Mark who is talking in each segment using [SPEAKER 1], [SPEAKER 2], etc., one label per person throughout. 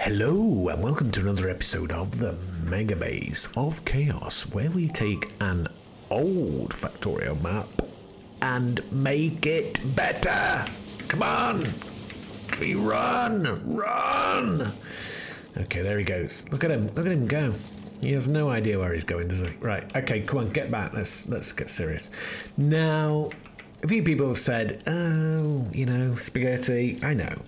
[SPEAKER 1] Hello and welcome to another episode of the MEGABASE of Chaos, where we take an old Factorio map and make it better. Come on, we run. Okay, there he goes. Look at him go. He has no idea where he's going, does he? Right, okay, come on, get back. Let's get serious. Now, a few people have said, oh, you know, spaghetti. I know.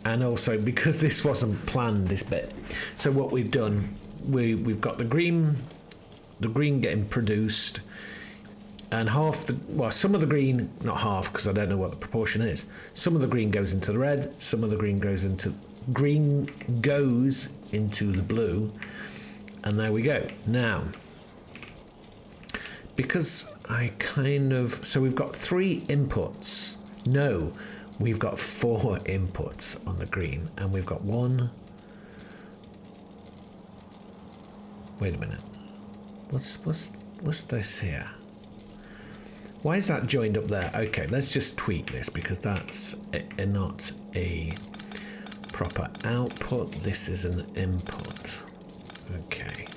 [SPEAKER 1] And also because this wasn't planned, this bit. So what we've done, we've got the green getting produced, and some of the green, not half, because I don't know what the proportion is. Some of the green goes into the red, some of the green goes into the blue, and there we go. Now, because so we've got 3 inputs. No. We've got 4 inputs on the green, and we've got 1. Wait a minute. What's this here? Why is that joined up there? Okay, let's just tweak this because that's not a proper output. This is an input. Okay.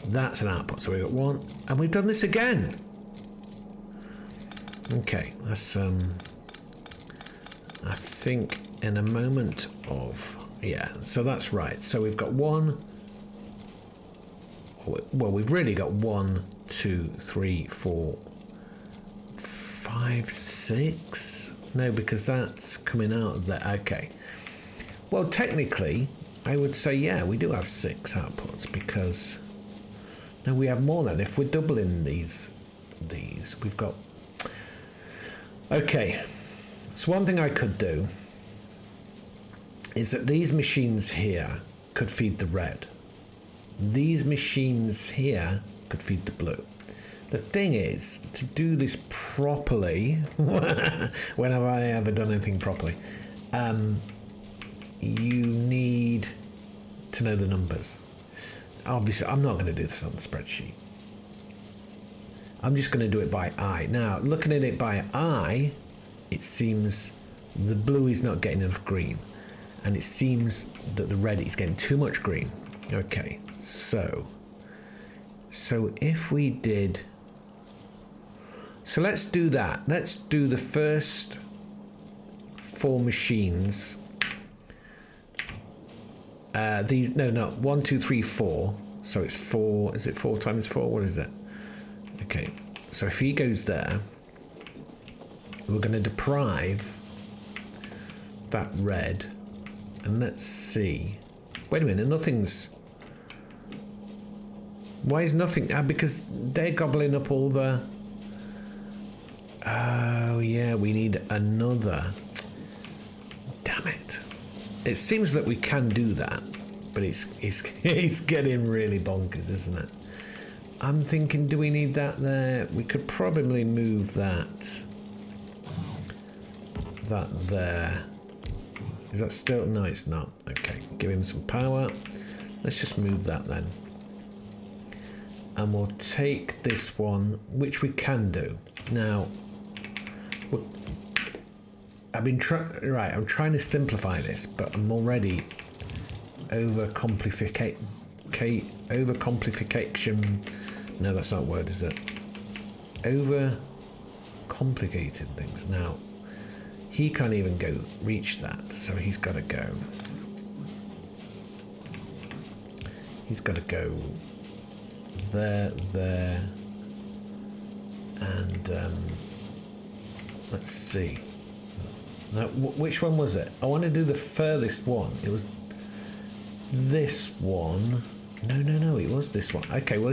[SPEAKER 1] That's an output. So we've got 1, and we've done this again. Okay, that's I think in a moment of, yeah, so that's right. So we've got 1, well, we've really got 1, 2, 3, 4, 5, 6. No, because that's coming out of there. Okay. Well, technically, I would say, yeah, we do have 6 outputs because, no, we have more than, if we're doubling these, we've got, okay. So one thing I could do is that these machines here could feed the red. These machines here could feed the blue. The thing is, to do this properly, when have I ever done anything properly? You need to know the numbers. Obviously, I'm not going to do this on the spreadsheet. I'm just going to do it by eye. Now, looking at it by eye, it seems the blue is not getting enough green, and it seems that the red is getting too much green. Okay, so if we did, so let's do that. Let's do the first 4 machines. These, no, 1, 2, 3, 4. So it's 4. Is it 4 times 4? What is it? Okay, so if he goes there, we're going to deprive that red, and let's see. Wait a minute, nothing's. Why is nothing? Because they're gobbling up all the. Oh yeah, we need another. Damn it! It seems that we can do that, but it's getting really bonkers, isn't it? I'm thinking, do we need that there? We could probably move that there. Is that still? No, it's not. Okay, give him some power. Let's just move that then. And we'll take this one, which we can do. Now, I'm trying to simplify this, but I'm already overcomplification. No, that's not a word, is it? Overcomplicated things. Now, he can't even reach that, so he's got to go. He's got to go there, and let's see. Now, which one was it? I want to do the furthest one. It was this one. No, it was this one. Okay, well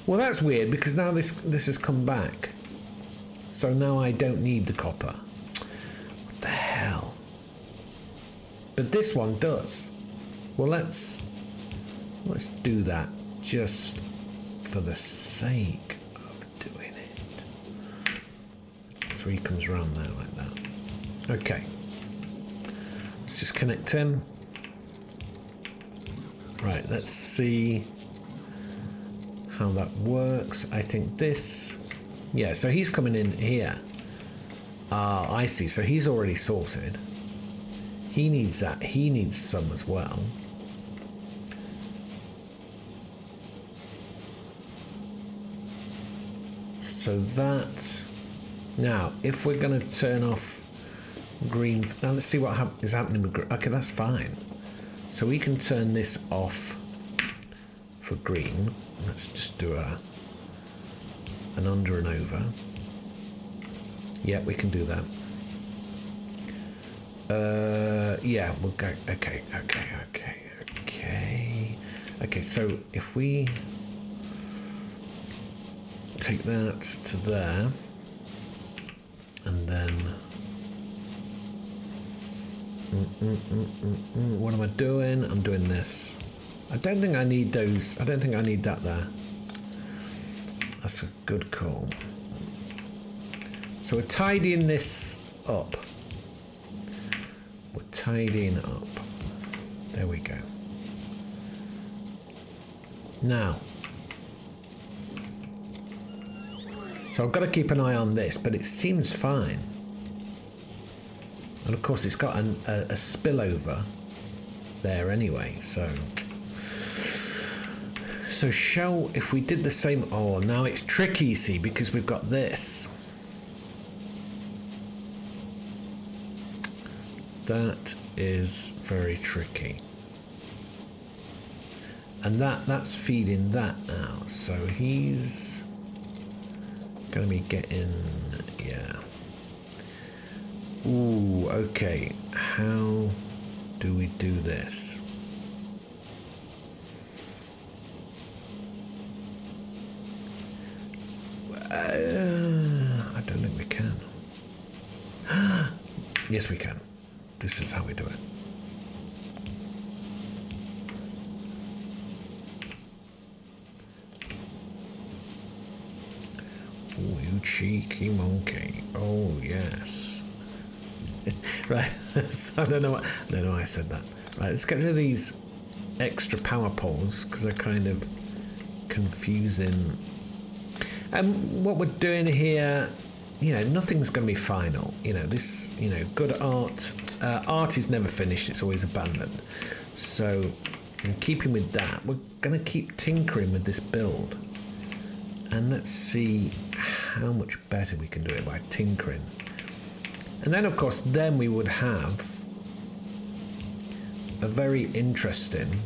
[SPEAKER 1] well, that's weird because now this has come back. So now I don't need the copper. What the hell? But this one does. Well, let's do that just for the sake of doing it. So he comes around there like that. Okay. Let's just connect him. Right, let's see how that works. I think this. Yeah, so he's coming in here. I see. So he's already sorted. He needs that. He needs some as well. So that... Now, if we're going to turn off green... Now, let's see what is happening with green. Okay, that's fine. So we can turn this off for green. Let's just do an under and over. Yeah, we can do that. Yeah, we'll go. Okay. Okay, so if we take that to there, and then what am I doing? I'm doing this. I don't think I need those. I don't think I need that there. That's a good call. So we're tidying this up. We're tidying up. There we go. Now, so I've got to keep an eye on this, but it seems fine. And of course, it's got a spillover there anyway. So if we did the same? Oh, now it's tricky, see, because we've got this. That is very tricky. And that's feeding that now. So he's going to be getting, yeah. Ooh, okay. How do we do this? I don't think we can. Yes, we can. This is how we do it. Oh, you cheeky monkey. Oh, yes. Right. So I don't know why I said that. Right, let's get rid of these extra power poles because they're kind of confusing. And what we're doing here, you know, nothing's going to be final. You know, this, you know, good art. Art is never finished, it's always abandoned. So, in keeping with that, we're going to keep tinkering with this build. And let's see how much better we can do it by tinkering. And then, of course, then we would have a very interesting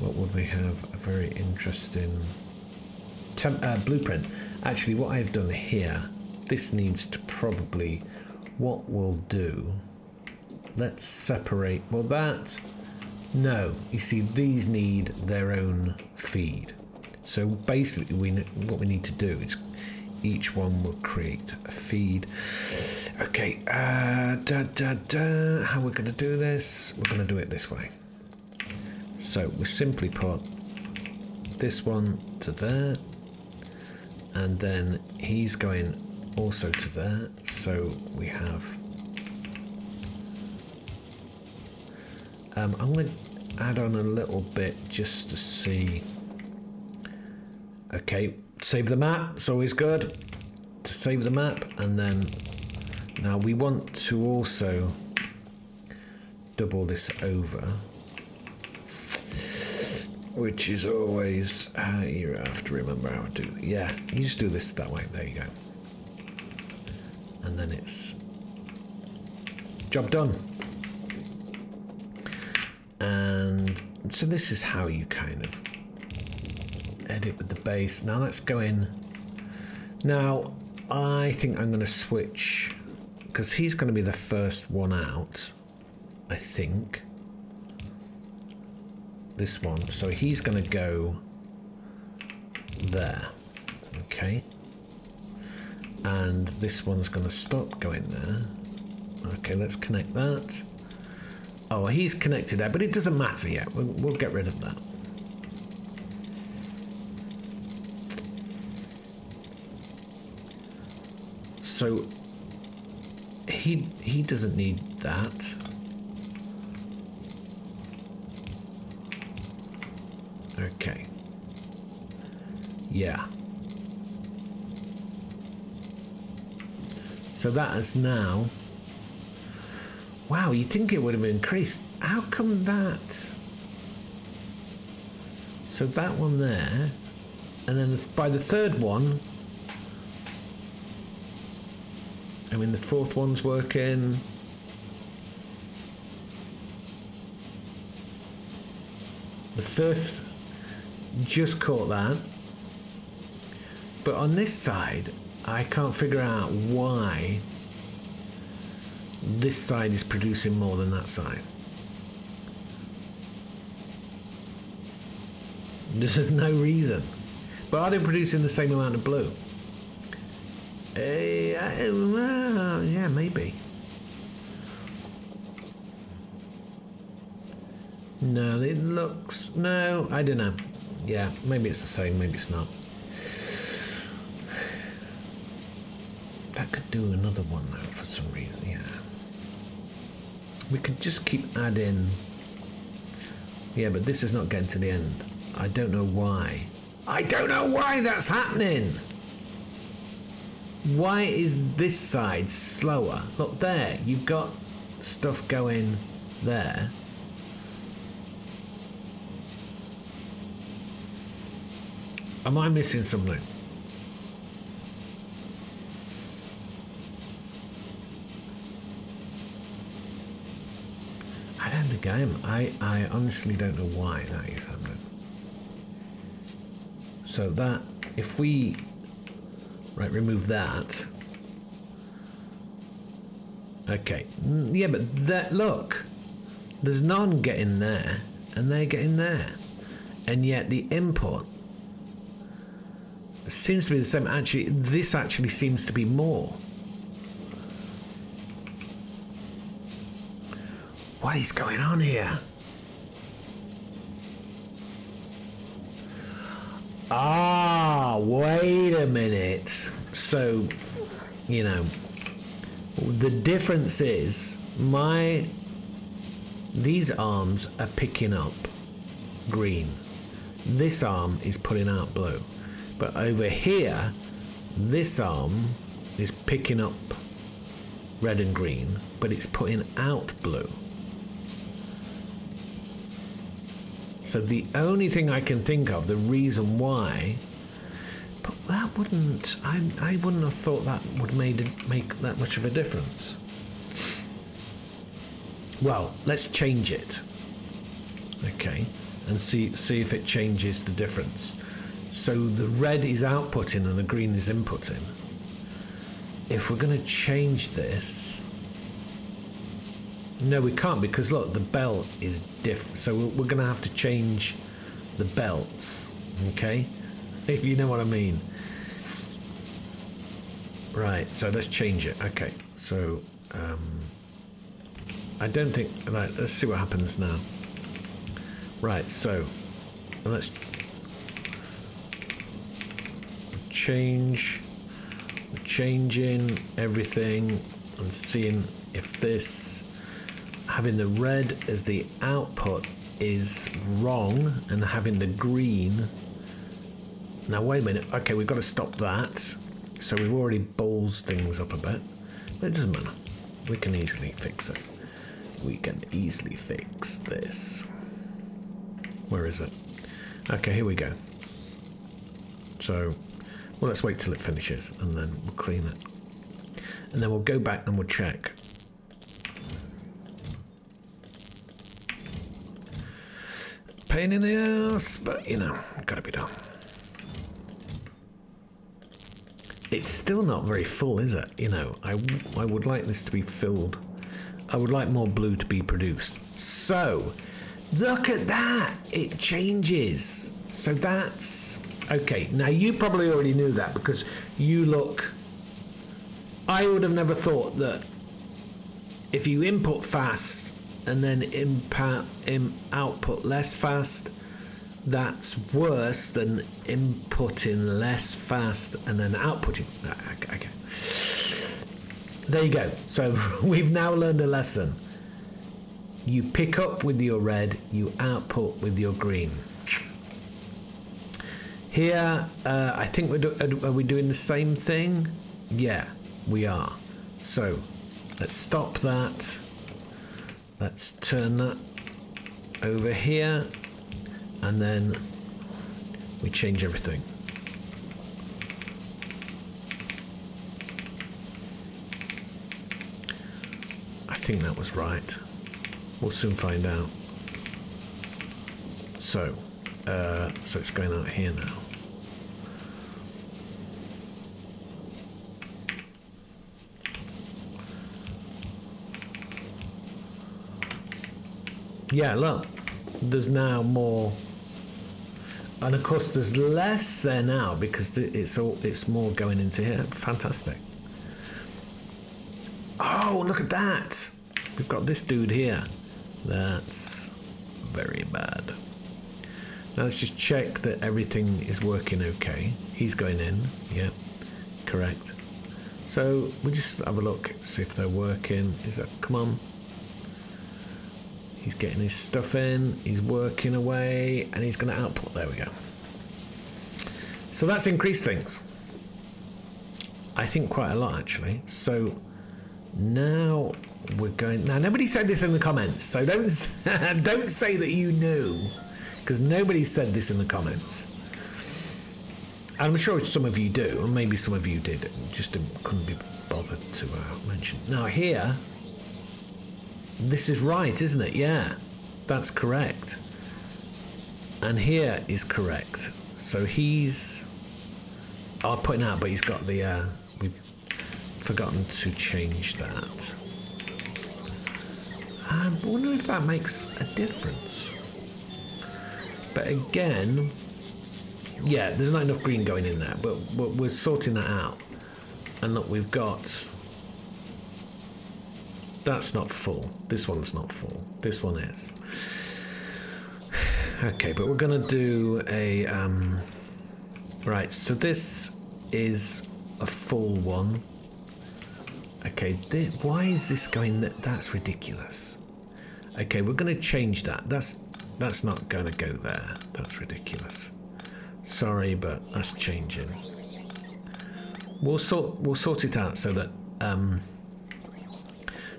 [SPEAKER 1] what would we have? A very interesting blueprint. Actually, what I've done here, this needs to probably, what we'll do, let's separate, well that, no, you see these need their own feed. So basically what we need to do is each one will create a feed. Okay, how we're going to do this? We're going to do it this way. So we simply put this one to there, and then he's going also to there. So we have. I'm going to add on a little bit just to see. Okay, save the map. It's always good to save the map, and then now we want to also double this over. Which is always, you have to remember how to do, yeah, you just do this that way, there you go. And then it's job done. And so this is how you kind of edit with the base. Now let's go in. Now, I think I'm going to switch, because he's going to be the first one out, I think. This one, so he's going to go there, okay, and this one's going to stop going there. Okay, let's connect that. Oh, he's connected there, but it doesn't matter yet. We'll get rid of that. So he doesn't need that. Okay. Yeah. So that is now... Wow, you'd think it would have increased. How come that? So that one there, and then by the third one, I mean the fourth one's working. The fifth, just caught that. But on this side, I can't figure out why this side is producing more than that side. There's no reason. But are they producing the same amount of blue? Yeah, maybe. No, it looks... No, I don't know. Yeah, maybe it's the same, maybe it's not. That could do another one though for some reason, yeah. We could just keep adding... Yeah, but this is not getting to the end. I don't know why. I don't know why that's happening! Why is this side slower? Look there, you've got stuff going there. Am I missing something? I don't think I am. I honestly don't know why that is happening. So that, if we, right, remove that. Okay, yeah, but that, look, there's none getting there, and they're getting there. And yet the input seems to be the same. Actually, this actually seems to be more. What is going on here? Ah, wait a minute. So, you know, the difference is these arms are picking up green. This arm is putting out blue. But over here, this arm is picking up red and green, but it's putting out blue. So the only thing I can think of, the reason why, but that wouldn't, I wouldn't have thought that would make that much of a difference. Well, let's change it. Okay, and see if it changes the difference. So the red is outputting and the green is inputting. If we're going to change this, no, we can't, because look, the belt is different. So we're going to have to change the belts, okay? If you know what I mean. Right, so let's change it. Okay, so I don't think, right, let's see what happens now. Right, so let's change, we're changing everything and seeing if this, having the red as the output is wrong and having the green. Now wait a minute, okay, we've got to stop that. So we've already ballsed things up a bit, but it doesn't matter. We can easily fix it. We can easily fix this. Where is it? Okay, here we go. So, well, let's wait till it finishes and then we'll clean it. And then we'll go back and we'll check. Pain in the ass, but you know, gotta be done. It's still not very full, is it? You know, I would like this to be filled. I would like more blue to be produced. So, look at that! It changes. So that's... Okay, now you probably already knew that because you look... I would have never thought that if you input fast and then output less fast, that's worse than inputting less fast and then outputting. Okay. There you go. So we've now learned a lesson. You pick up with your red, you output with your green. Here, I think are we doing the same thing? Yeah, we are. So let's stop that. Let's turn that over here, and then we change everything. I think that was right. We'll soon find out. So it's going out here now. Yeah, look, there's now more, and of course there's less there now because it's more going into here. Fantastic. Oh, look at that. We've got this dude here. That's very bad. Now let's just check that everything is working okay. He's going in. Yeah, correct. So we just have a look, see if they're working. Is that, come on. He's getting his stuff in, he's working away, and he's going to output. There we go. So that's increased things. I think quite a lot, actually. So now we're going... Now, nobody said this in the comments, so don't say that you knew, because nobody said this in the comments. I'm sure some of you do, and maybe some of you did, just couldn't be bothered to mention. Now, here... This is right, isn't it? Yeah, that's correct. And here is correct. So he's... I'll put it out, but he's got the... we've forgotten to change that. I wonder if that makes a difference. But again... Yeah, there's not enough green going in there, but we're sorting that out. And look, we've got... That's not full. This one's not full. This one is. Okay, but we're going to do a... right, so this is a full one. Okay, why is this going... That's ridiculous. Okay, we're going to change that. That's not going to go there. That's ridiculous. Sorry, but that's changing. We'll sort it out so that...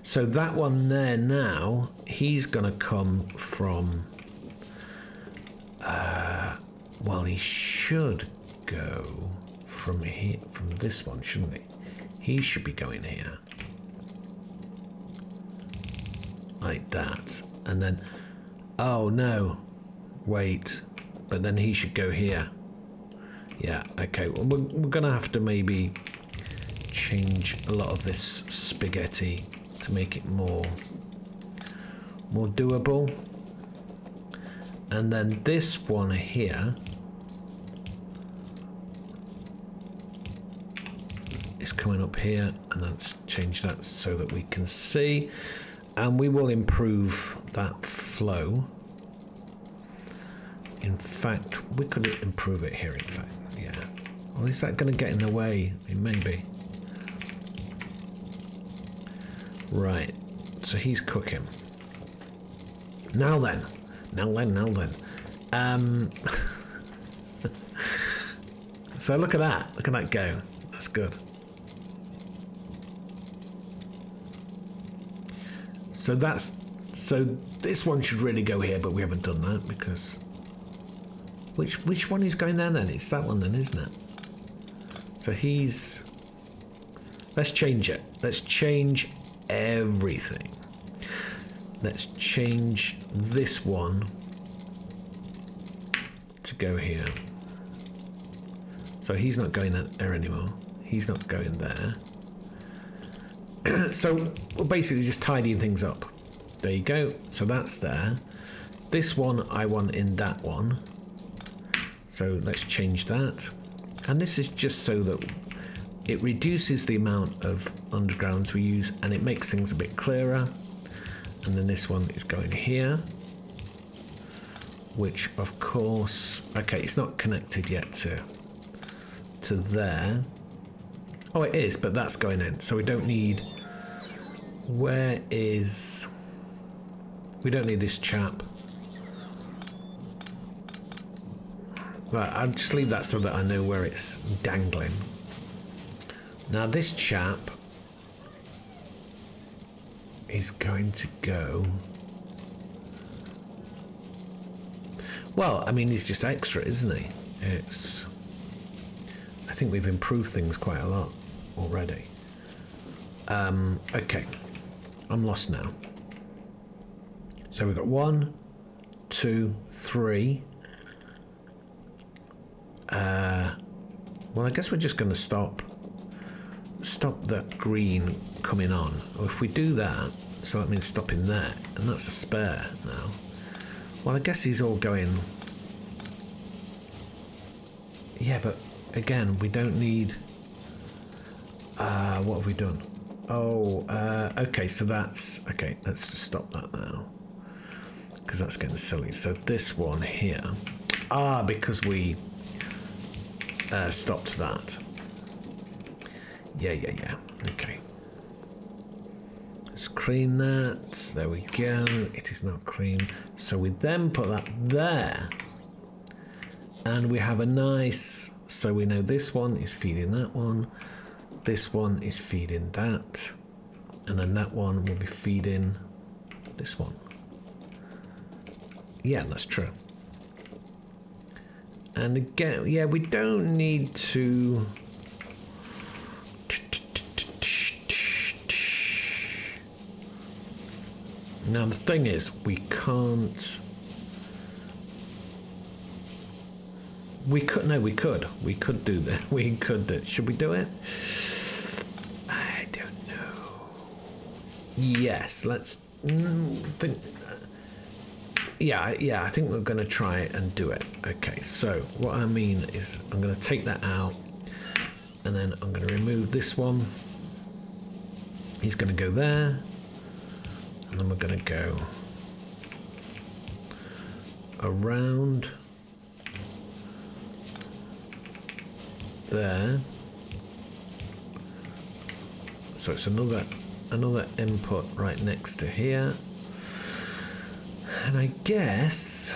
[SPEAKER 1] So that one there now, he's going to come from, well, he should go from here, from this one, shouldn't he? He should be going here. Like that. And then, oh no, wait, but then he should go here. Yeah, okay, well, we're going to have to maybe change a lot of this spaghetti to make it more doable. And then this one here is coming up here, and let's change that so that we can see, and we will improve that flow. In fact, we could improve it here, in fact. Yeah. Well, is that going to get in the way? It may be. Right, so he's cooking. Now then. So look at that go. That's good. So this one should really go here, but we haven't done that because... Which one is going there then? It's that one then, isn't it? So he's... Let's change it. Let's change everything. Let's change this one to go here. So he's not going there anymore. He's not going there. So we're basically just tidying things up. There you go. So that's there. This one I want in that one. So let's change that. And this is just so that it reduces the amount of undergrounds we use and it makes things a bit clearer. And then this one is going here, which of course, okay, it's not connected yet to there. Oh, it is, but that's going in. So we don't need, we don't need this chap. Right, I'll just leave that so that I know where it's dangling. Now this chap is going to go... Well, I mean, he's just extra, isn't he? It's... I think we've improved things quite a lot already. Okay. I'm lost now. So we've got 1, 2, 3. Well, I guess we're just going to stop that green coming on. Or if we do that, so that means stopping there, and that's a spare now. Well, I guess he's all going... Yeah, but again, we don't need... what have we done? Oh, okay, so that's... Okay, let's just stop that now. Because that's getting silly. So this one here... because we stopped that. Yeah. Okay. Let's clean that. There we go. It is not clean. So we then put that there. And we have a nice... So we know this one is feeding that one. This one is feeding that. And then that one will be feeding this one. Yeah, that's true. And again, yeah, we don't need to... Now the thing is, we can't... We could do that. We could do... Should we do it? I don't know. Yes, let's think... Yeah, I think we're going to try and do it. Okay, so what I mean is I'm going to take that out and then I'm going to remove this one. He's going to go there and then we're going to go around there. So it's another input right next to here. And I guess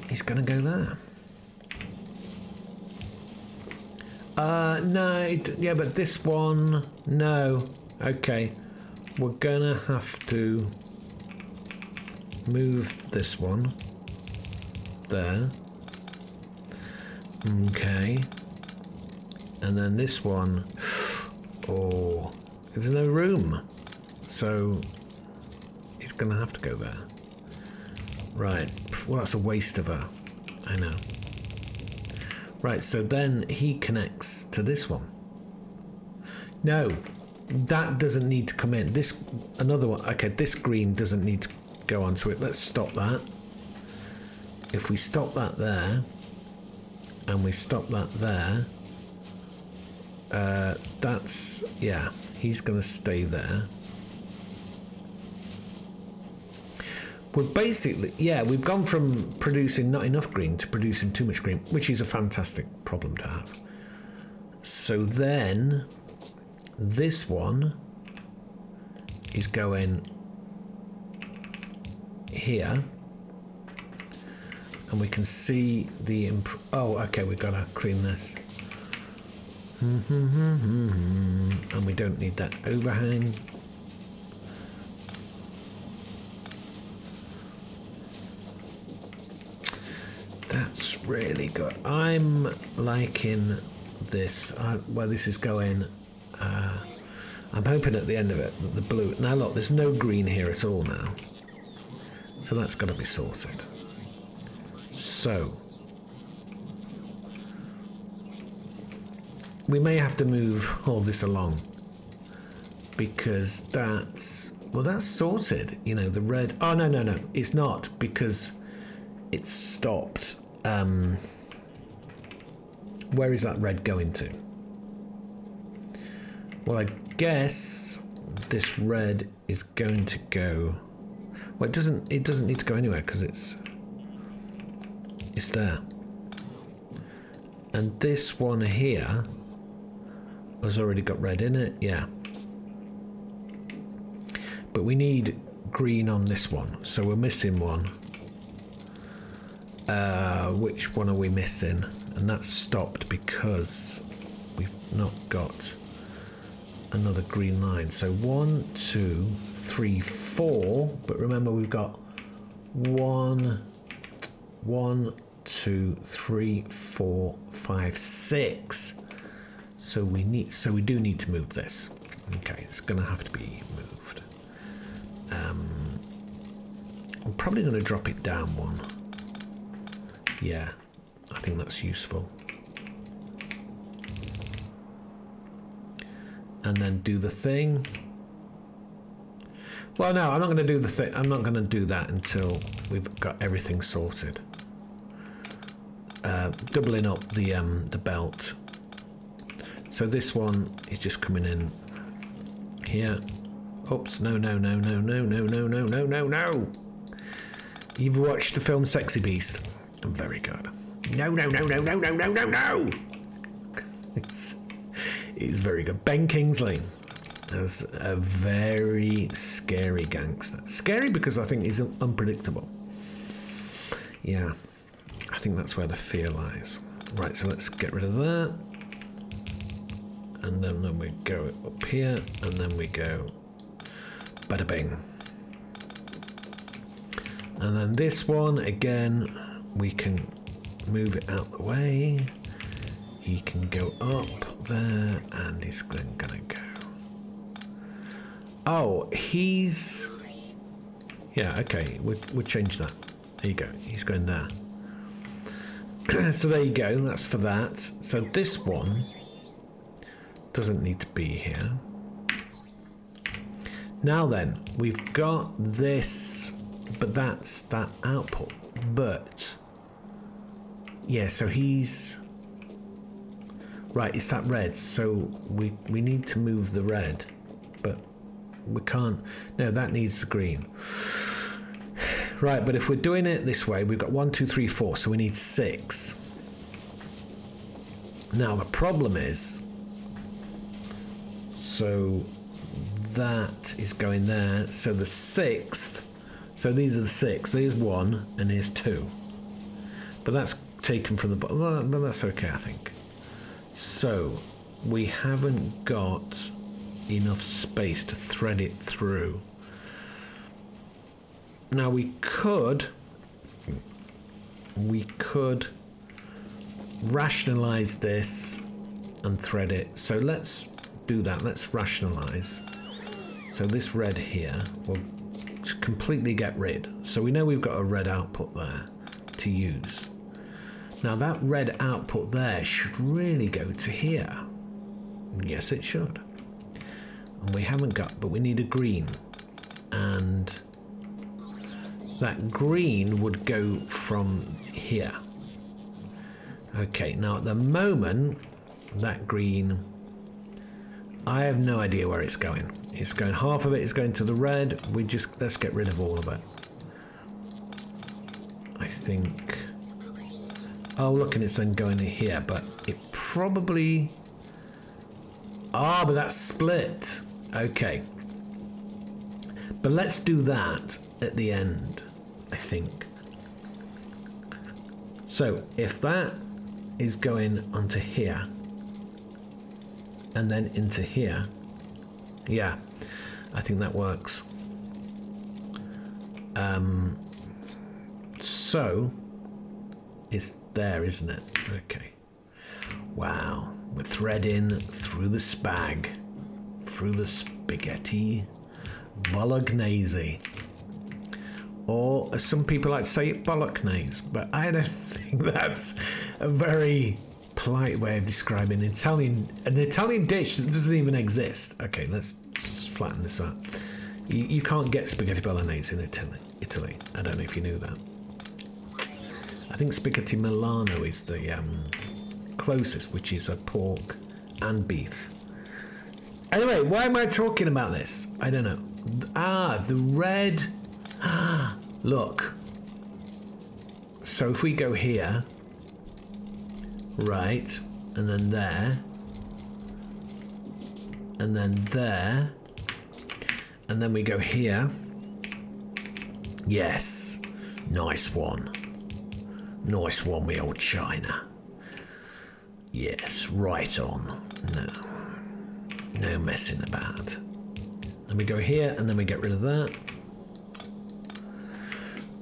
[SPEAKER 1] he's going to go there. No, yeah, but this one, no. Okay, we're going to have to move this one there. Okay. And then this one, oh, there's no room. So... Gonna have to go there. Right. Well, that's a waste of a... I know. Right, so then he connects to this one. No, that doesn't need to come in. This, another one. Okay, this green doesn't need to go onto it. Let's stop that. If we stop that there, and we stop that there, that's... Yeah, he's gonna stay there. We're basically, yeah, we've gone from producing not enough green to producing too much green, which is a fantastic problem to have. So then this one is going here and we can see the oh, okay, we've got to clean this. And we don't need that overhang. That's really good. I'm liking this. Where this is going. I'm hoping at the end of it that the blue... Now look, there's no green here at all now. So that's got to be sorted. So... we may have to move all this along. Because that's... Well, that's sorted. You know, the red... Oh, no. It's not, because... It's stopped. Where is that red going to? Well, I guess this red is going to go... Well, it doesn't need to go anywhere because it's there. And this one here has already got red in it, yeah. But we need green on this one, so we're missing one. Which one are we missing? And that's stopped because we've not got another green line. So 1, 2, 3, 4. But remember, we've got 1, 2, 3, 4, 5, 6. So we do need to move this. Okay, it's going to have to be moved. I'm probably going to drop it down one. Yeah, I think that's useful. And then do the thing. Well, no, I'm not going to do the thing. I'm not going to do that until we've got everything sorted. Doubling up the belt. So this one is just coming in here. Oops, no. You've watched the film Sexy Beast. Very good. No. It's very good. Ben Kingsley as a very scary gangster. Scary because I think he's unpredictable. Yeah, I think that's where the fear lies. Right, so let's get rid of that. And then we go up here, and then we go bada bing. And then this one, again, we can move it out the way. He can go up there, and he's then gonna go. Oh, he's... Yeah, okay, we'll change that. There you go, he's going there. So there you go, that's for that. So this one doesn't need to be here. Now then, we've got this, but that's that output. But yeah, so he's right, it's that red, so we need to move the red, but we can't. No, that needs the green. Right, but if we're doing it this way, we've got 1, 2, 3, 4, so we need 6. Now the problem is, so that is going there, so the 6th, so these are the 6, there's 1 and here's 2, but that's taken from the bottom. Well, but that's okay, I think. So we haven't got enough space to thread it through. Now we could rationalize this and thread it. So let's do that. Let's rationalize. So this red here will completely get rid. So we know we've got a red output there to use. Now that red output there should really go to here. Yes, it should. And we haven't got, but we need a green. And that green would go from here. Okay, now at the moment, that green, I have no idea where it's going. It's going, half of it is going to the red. Let's get rid of all of it. I think, oh look, and it's then going in here, but it probably, but that's split. Okay. But let's do that at the end, I think. So if that is going onto here and then into here, yeah, I think that works. So it's there, isn't it? Okay. Wow, we're threading through the spag, through the spaghetti bolognese, or as some people like to say, bolognese, but I don't think that's a very polite way of describing an Italian dish that doesn't even exist. Okay, let's flatten this out. You can't get spaghetti bolognese in Italy. I don't know if you knew that. I think spaghetti Milano is the closest, which is a pork and beef. Anyway, why am I talking about this? I don't know. The red. Look. So if we go here, right, and then there, and then there, and then we go here. Yes, nice one. Nice one, me old China. Yes, right on. No messing about. Then we go here and then we get rid of that.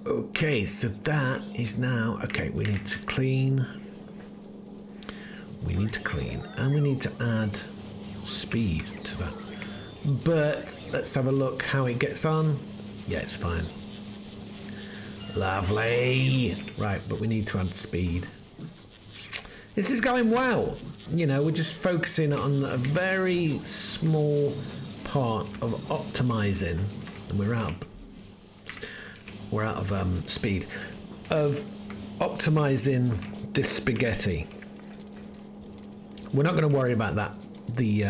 [SPEAKER 1] Okay, so that is now, okay, we need to clean. We need to clean and we need to add speed to that. But let's have a look how it gets on. Yeah, it's fine. Lovely. Right, but we need to add speed. This is going well. You know, we're just focusing on a very small part of optimizing, and we're out of speed, of optimizing this spaghetti. We're not going to worry about that, the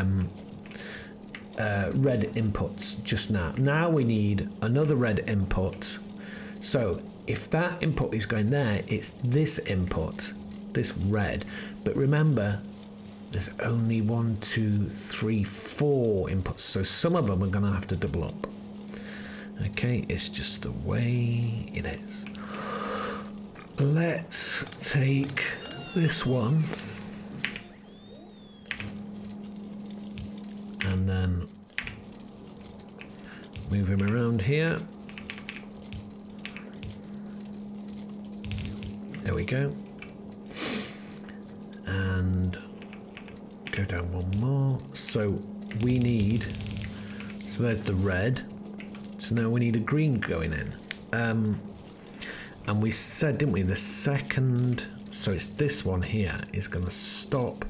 [SPEAKER 1] red inputs just now. Now we need another red input. So if that input is going there, it's this input, this red. But remember, there's only 1, 2, 3, 4 inputs. So some of them are going to have to double up. Okay, it's just the way it is. Let's take this one. And then move him around here. There we go. And go down one more. So we need, so there's the red. So now we need a green going in. And we said, didn't we, the second, so it's this one here is going to stop.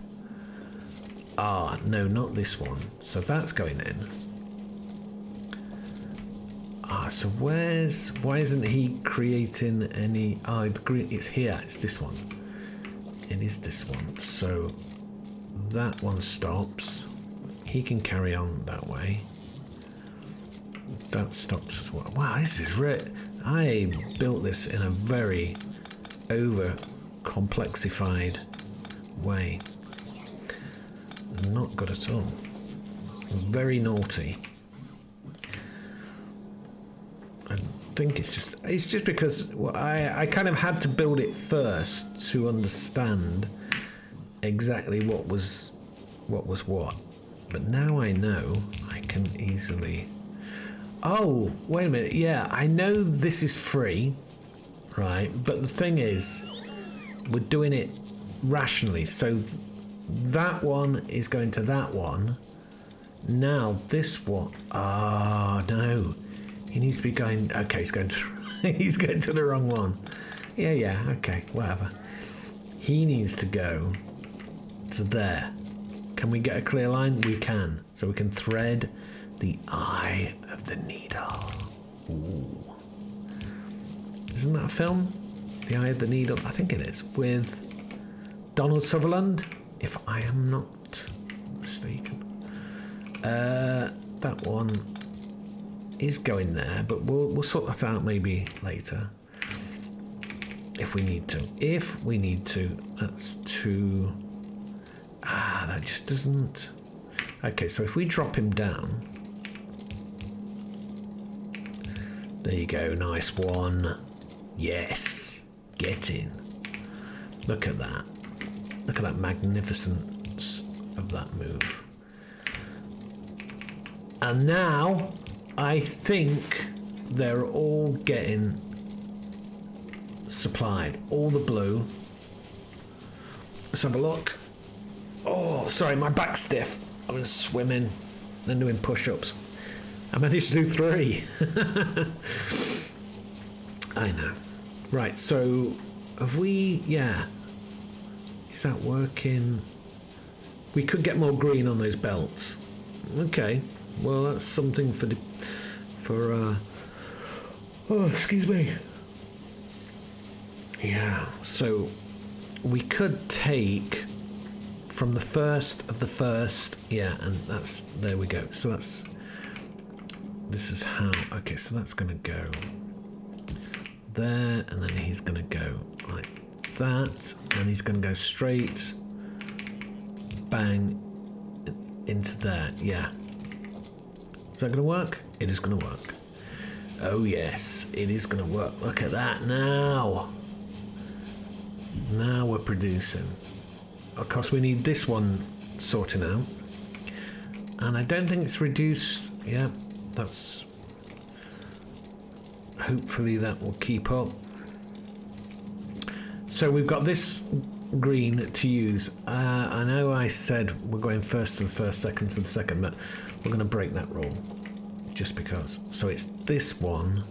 [SPEAKER 1] Ah, no, not this one. So that's going in. Ah, so why isn't he creating any, the green, it's here, it's this one. It is this one. So that one stops. He can carry on that way. That stops as well. Wow, this is I built this in a very over complexified way. Not good at all. Very naughty. I think it's just because I kind of had to build it first to understand exactly what was what. But now I know I can easily. Oh, wait a minute. Yeah, I know this is free, right? But the thing is, we're doing it rationally. So that one is going to that one. Now this one. Oh no, he needs to be going. Okay, he's going to. He's going to the wrong one. Yeah. Okay, whatever. He needs to go to there. Can we get a clear line? We can. So we can thread the eye of the needle. Ooh. Isn't that a film? The Eye of the Needle. I think it is with Donald Sutherland, if I am not mistaken. That one is going there, but we'll sort that out maybe later. If we need to. That's too. That just doesn't. Okay, so if we drop him down. There you go, nice one. Yes, get in. Look at that. Look at that magnificence of that move. And now, I think they're all getting supplied. All the blue. Let's have a look. Oh, sorry, my back's stiff. I've been swimming, then doing push-ups. I managed to do 3. I know. Right, so have we, yeah. Is that working? We could get more green on those belts. Okay, well that's something oh, excuse me. Yeah, so we could take from the first of the first, yeah, and there we go. So this is how, okay, so that's gonna go there, and then he's gonna go like that, and he's gonna go straight, bang, into there, yeah. Is that gonna work? It is gonna work. Oh yes, it is gonna work. Look at that now. Now we're producing. Of course, we need this one sorting out. And I don't think it's reduced. Yeah, that's... Hopefully that will keep up. So we've got this green to use. I know I said we're going first to the first, second to the second, but we're going to break that rule. Just because. So it's this one.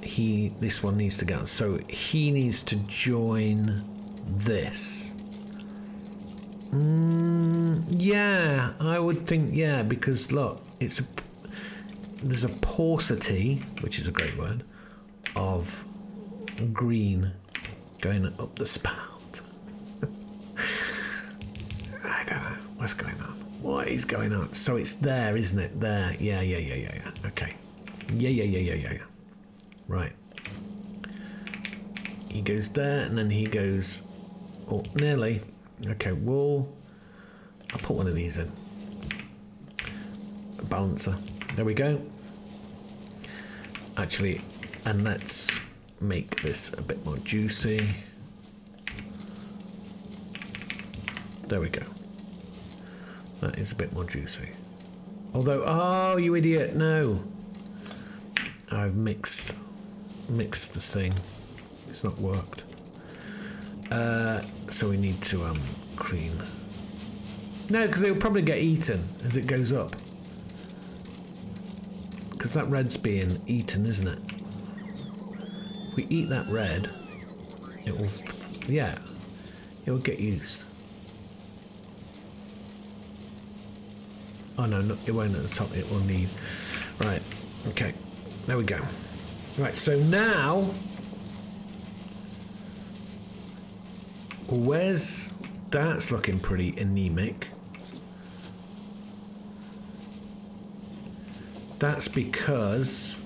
[SPEAKER 1] This one needs to go. So he needs to join this. Yeah, I would think, yeah, because look, there's a paucity, which is a great word, of green going up the spout. I don't know what's going on. What is going on? So it's there, isn't it? There. Yeah. Okay. Yeah. Right. He goes there, and then he goes... Oh, nearly. Okay, I'll put one of these in. A balancer. There we go. Actually, and let's make this a bit more juicy. There we go. That is a bit more juicy. Although, oh, you idiot, no. I've mixed the thing. It's not worked. So we need to clean. No, because it'll probably get eaten as it goes up. Because that red's being eaten, isn't it? If we eat that red, it will, yeah, it will get used. Oh no, it won't at the top, it will need. Right, okay, there we go. Right, so now, that's looking pretty anemic. That's because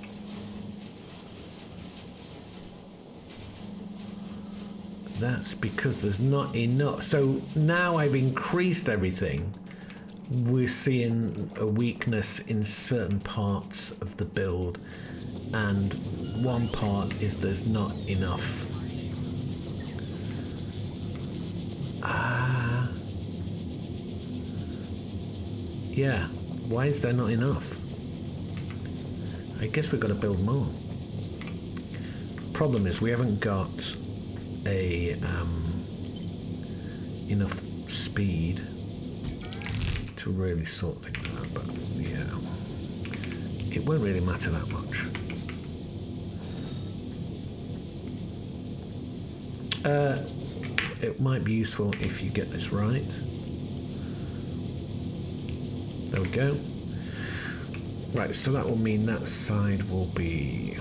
[SPEAKER 1] there's not enough. So now I've increased everything. We're seeing a weakness in certain parts of the build, and one part is there's not enough. Yeah, why is there not enough? I guess we've got to build more. Problem is we haven't got a enough speed to really sort things out, but yeah, it won't really matter that much. It might be useful if you get this right. There we go. Right, so that will mean that side will be...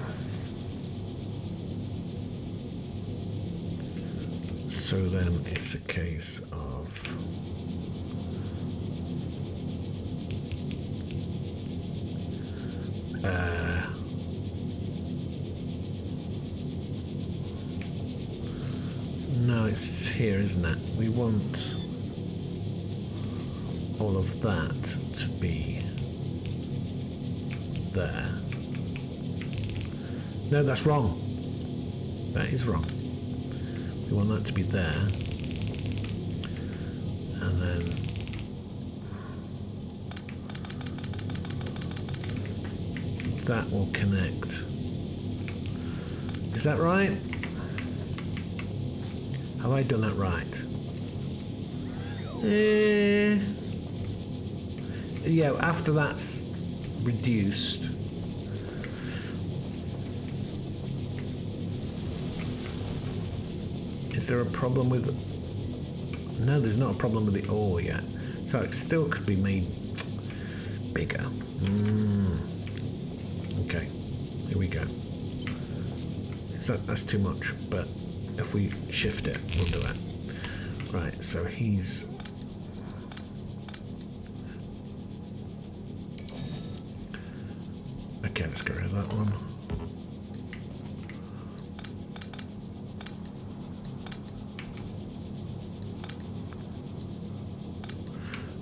[SPEAKER 1] So then it's a case of... No, it's here, isn't it? We want all of that to be there. No, that's wrong. That is wrong. We want that to be there. And then that will connect. Is that right? Have I done that right? Yeah, after that's reduced. Is there a problem with... No, there's not a problem with the ore yet. So it still could be made bigger. Okay, here we go. That's too much, but if we shift it, we'll do it. Right, so he's... Okay, let's get rid of that one.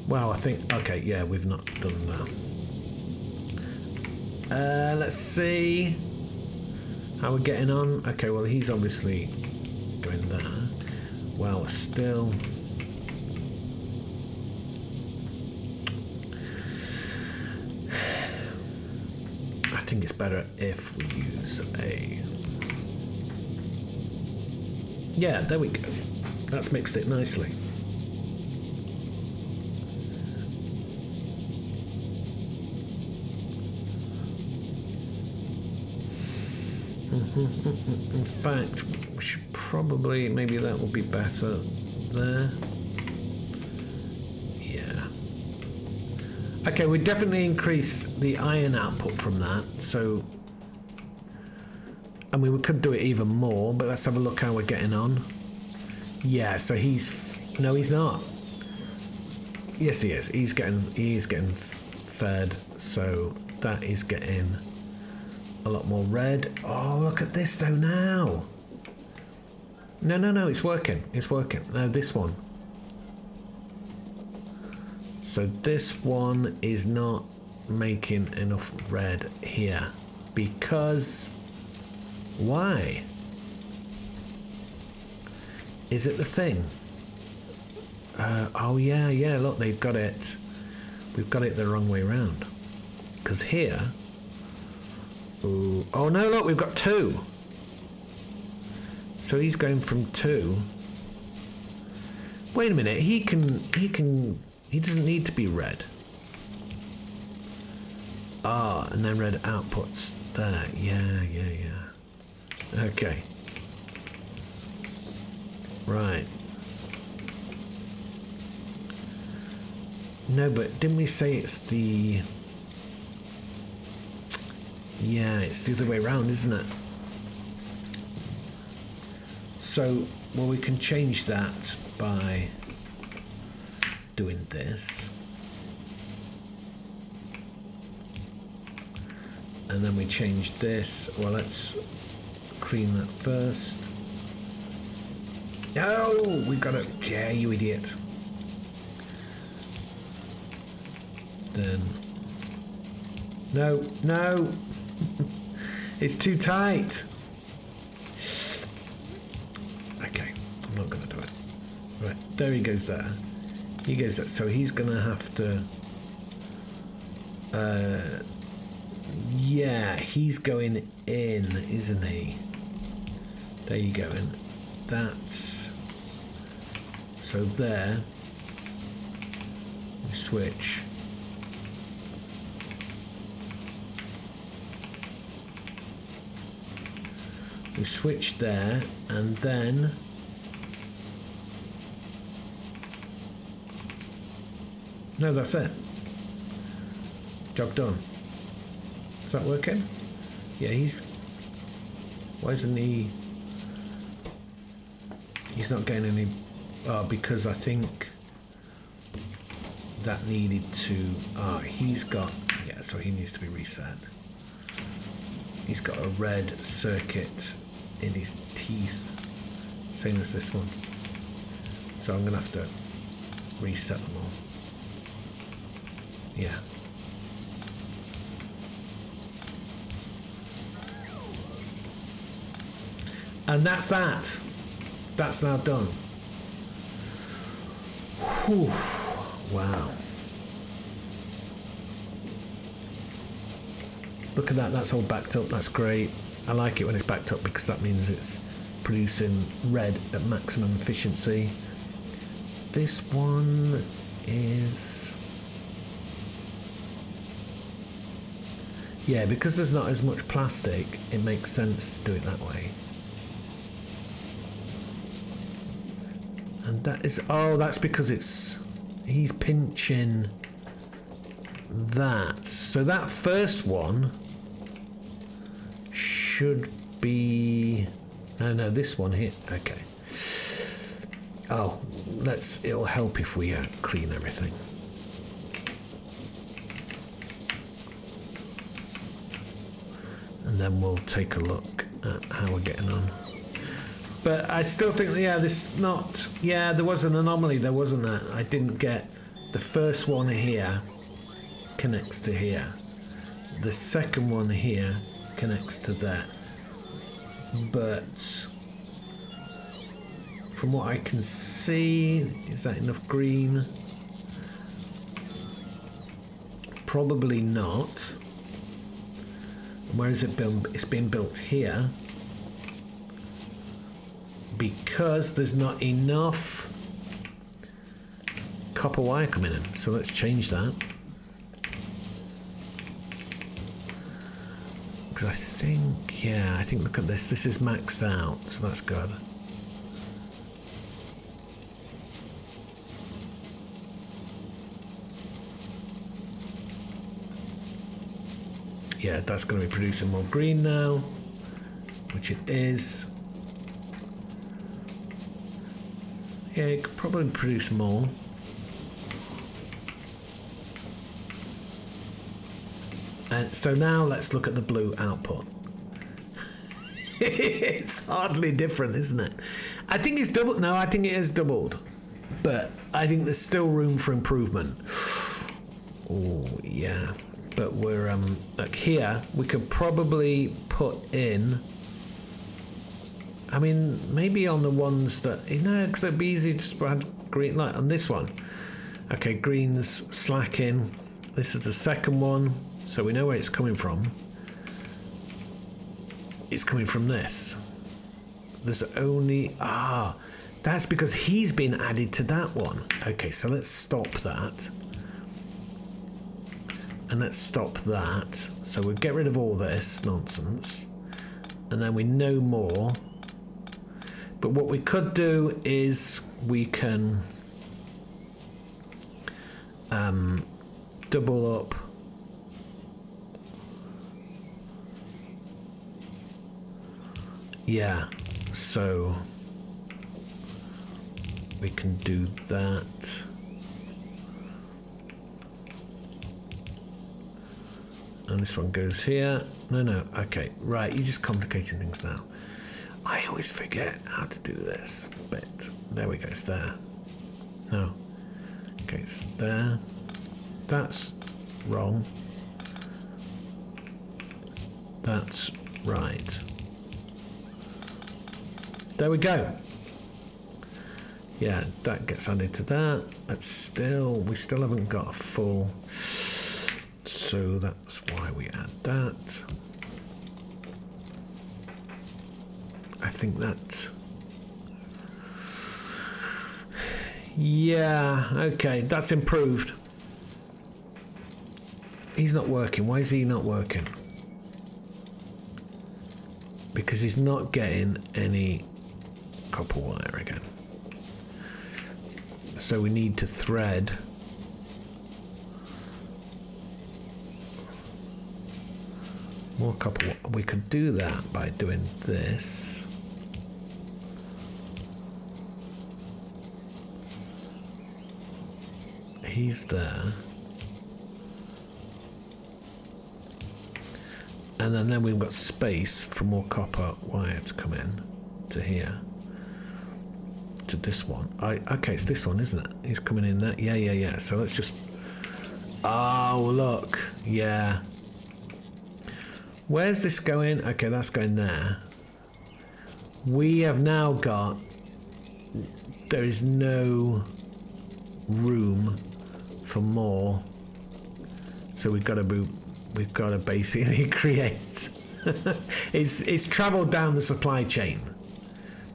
[SPEAKER 1] Wow, I think... Okay, yeah, we've not done that. Let's see how we're getting on. Okay, well, he's obviously going there. Well, still... I think it's better if we use a... Yeah, there we go. That's mixed it nicely. In fact, we should probably, maybe that will be better there. Yeah. Okay, we definitely increased the iron output from that, so... I mean, we could do it even more, but let's have a look how we're getting on. Yeah, so he's... No, he's not. Yes, he is. He's getting fed, so that is getting... a lot more red. Oh, look at this though now. No, it's working. It's working. Now this one. So this one is not making enough red here. Because... why? Is it the thing? Oh yeah, look, they've got it. We've got it the wrong way around. Because here... Ooh. Oh no, look, we've got 2. So he's going from 2. Wait a minute, he doesn't need to be red. Ah, and then red outputs there. Yeah. Okay. Right. No, but didn't we say it's the... Yeah, it's the other way around, isn't it? So, well, we can change that by doing this. And then we change this. Well, let's clean that first. Oh, we got it. Yeah, you idiot. Then... No. It's too tight. Okay, I'm not going to do it. Right, there he goes there. He goes there. So he's going to have to... yeah, he's going in, isn't he? There you go. And that's... So there. We switch. We switch there, and then no, that's it. Job done. Is that working? Yeah, he's... Why isn't he... He's not getting any... Oh, because I think that needed to... Ah, he's got... Yeah, so he needs to be reset. He's got a red circuit in his teeth, same as this one. So I'm gonna have to reset them all. Yeah. And that's that. That's now done. Whew. Wow. Look at that, that's all backed up, that's great. I like it when it's backed up because that means it's producing red at maximum efficiency. This one is... Yeah, because there's not as much plastic, it makes sense to do it that way. And that is... Oh, that's because it's... He's pinching that. So that first one... should be... No, this one here. Okay. Oh, it'll help if we clean everything. And then we'll take a look at how we're getting on. But I still think, yeah, there was an anomaly there, wasn't there? I didn't get the first one here connects to here. The second one here connects to that, but from what I can see, is that enough green? Probably not. Where is it built? It's being built here because there's not enough copper wire coming in. So let's change that. Because I think, yeah, I think, look at this. This is maxed out, so that's good. Yeah, that's going to be producing more green now, which it is. Yeah, it could probably produce more. And so now let's look at the blue output. It's hardly different, isn't it? I think it's doubled. No, I think it is doubled. But I think there's still room for improvement. Oh, yeah. But we're, like here, we could probably put in, I mean, maybe on the ones that, you know, because it'd be easy to spread green light on this one. Okay, green's slacking. This is the second one, so we know where it's coming from. It's coming from this. There's only, that's because he's been added to that one. Okay, so let's stop that. And let's stop that. So we'll get rid of all this nonsense. And then we know more. But what we could do is we can double up yeah, so we can do that. And this one goes here. No, okay, right, you're just complicating things now. I always forget how to do this bit. There we go, it's there. No. Okay, it's there. That's wrong. That's right. There we go. Yeah, that gets added to that. That's still, we still haven't got a full, so that's why we add that. I think that, yeah, okay, that's improved. He's not working. Why is he not working? Because he's not getting any copper wire again. So we need to thread more copper wire. We could do that by doing this. He's there. And then we've got space for more copper wire to come in to here. To this one. Okay, it's this one, isn't it? He's coming in there. Yeah. So let's just... Oh, look. Yeah. Where's this going? Okay, that's going there. We have now got... There is no room for more. So we've got to basically create... it's travelled down the supply chain.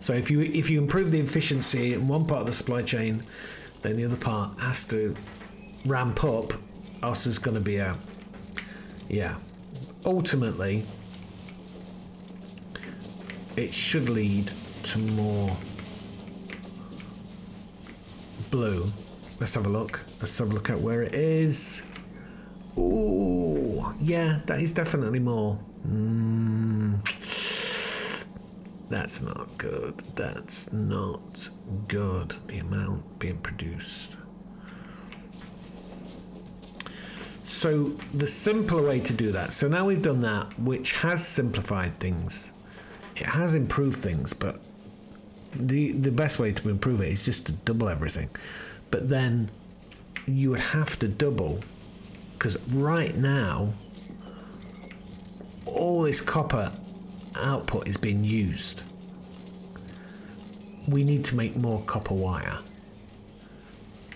[SPEAKER 1] So if you improve the efficiency in one part of the supply chain, then the other part has to ramp up. Us is going to be a, yeah. Ultimately, it should lead to more blue. Let's have a look. Let's have a look at where it is. Ooh, yeah, that is definitely more. That's not good. That's not good. The amount being produced. So the simpler way to do that. So now we've done that, which has simplified things. It has improved things, but the best way to improve it is just to double everything. But then you would have to double, because right now all this copper output is being used. we need to make more copper wire.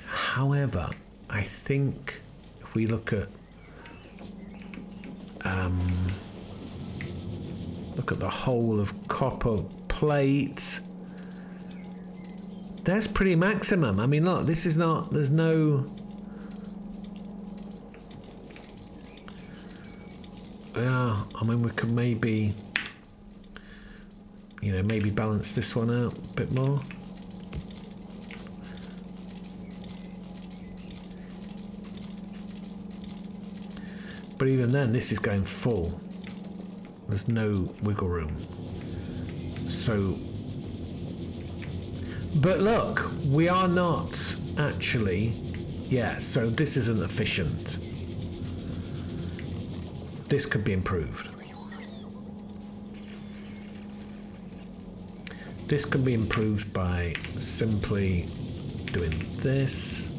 [SPEAKER 1] However, I think if we look at the whole of copper plate, that's pretty maximum. I mean, look, this is not, there's no, yeah, I mean, we could maybe, you know, maybe balance this one out a bit more. But even then, this is going full. There's no wiggle room. So, but look, we are not actually, yeah, so this isn't efficient. This could be improved. This can be improved by simply doing this.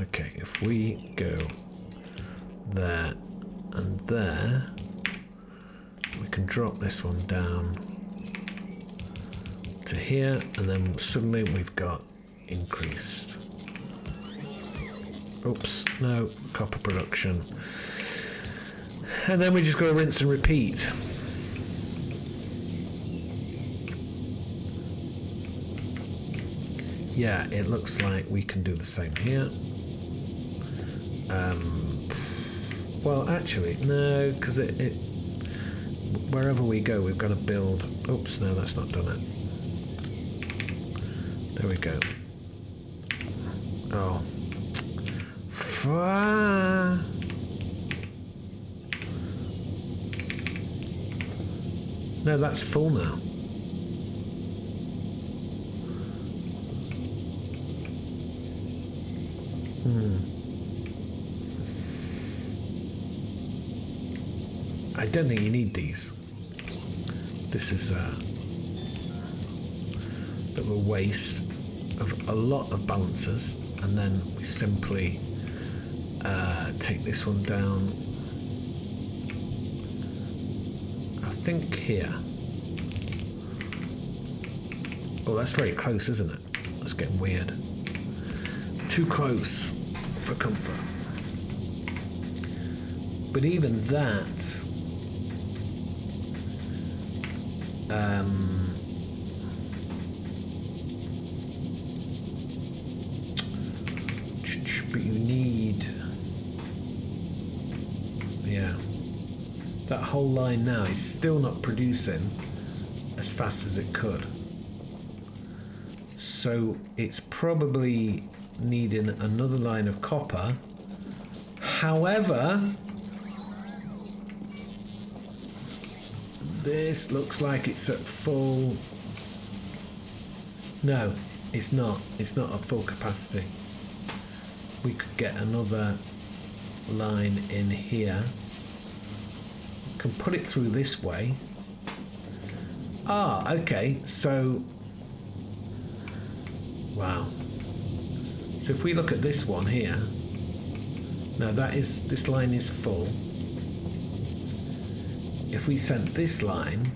[SPEAKER 1] Okay, if we go there and there, we can drop this one down to here, and then suddenly we've got increased. Oops, no, copper production. And then we just got to rinse and repeat. Yeah, it looks like we can do the same here. Well, actually, no, because it wherever we go, we've got to build. Oops, no, that's not done it. There we go. Oh. No, that's full now. I don't think you need these. This is a bit of a waste of a lot of balancers, and then we simply take this one down. I think here. Oh, that's very close, isn't it? That's getting weird. Too close for comfort. But even that, but you need, yeah, that whole line now is still not producing as fast as it could. So it's probably needing another line of copper. However, this looks like it's at full. No, it's not. It's not at full capacity. We could get another line in here. We can put it through this way. Ah, okay. So, wow. So if we look at this one here, now this line is full. If we sent this line,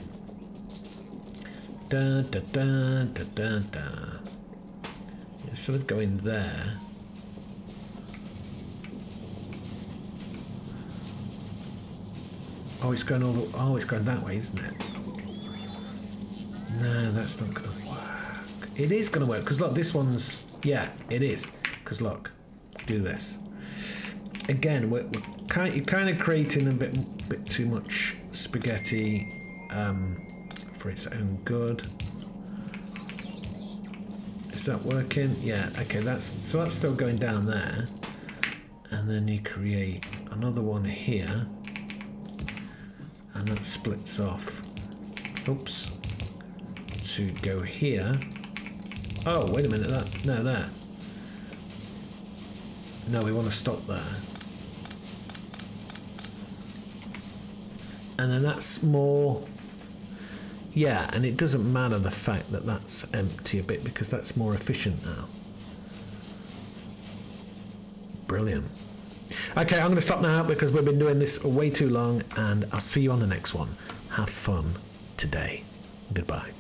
[SPEAKER 1] instead of going there, it's going it's going that way, isn't it? No, that's not going to work. It is going to work, because look, this one's, yeah, it is. Because look, do this. Again, you're kind of creating a bit too much spaghetti for its own good. Is that working? Yeah, okay, that's still going down there. And then you create another one here. And that splits off, oops, to go here. Oh, wait a minute, there. No, we want to stop there. And then that's more, yeah, and it doesn't matter the fact that that's empty a bit, because that's more efficient now. Brilliant. Okay, I'm going to stop now because we've been doing this way too long, and I'll see you on the next one. Have fun. today. Goodbye.